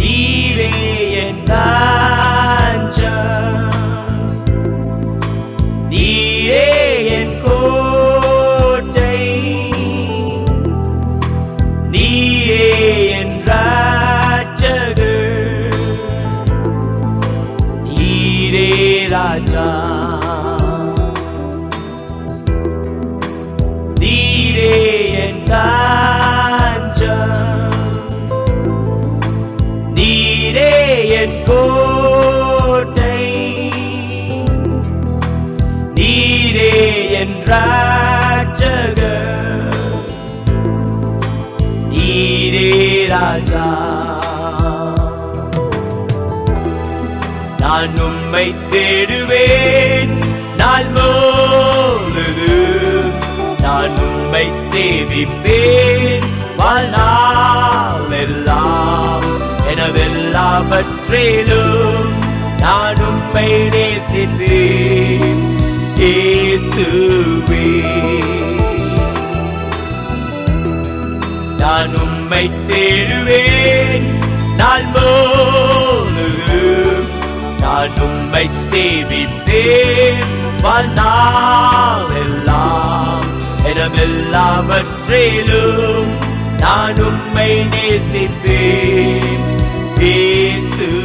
நீரே என் தஞ்சம், நீரே என் கோட்டை, நீரே என் இரட்சகர், நீரே ராஜா, நீரே என் தஞ்சம், நீரே என் கோட்டை, நீரே என் இரட்சகர், நீரே ராஜா. நான் உம்மை தேடுவேன் நாள் முழுதும், நான் உம்மை சேவிப்பேன் வாழ்நாள் எல்லாம், எனதெல்லாவற்றிலும் நான் உம்மை நேசித்தேன் இயேசுவே. நான் உம்மை தேடுவேன் நாள் முழுதும், நான் உம்மை சேவிப்பேன் வாழ்நாள் எல்லாம், எனதெல்லாவற்றிலும் நான் உம்மை நேசிப்பேன் இயேசுவே.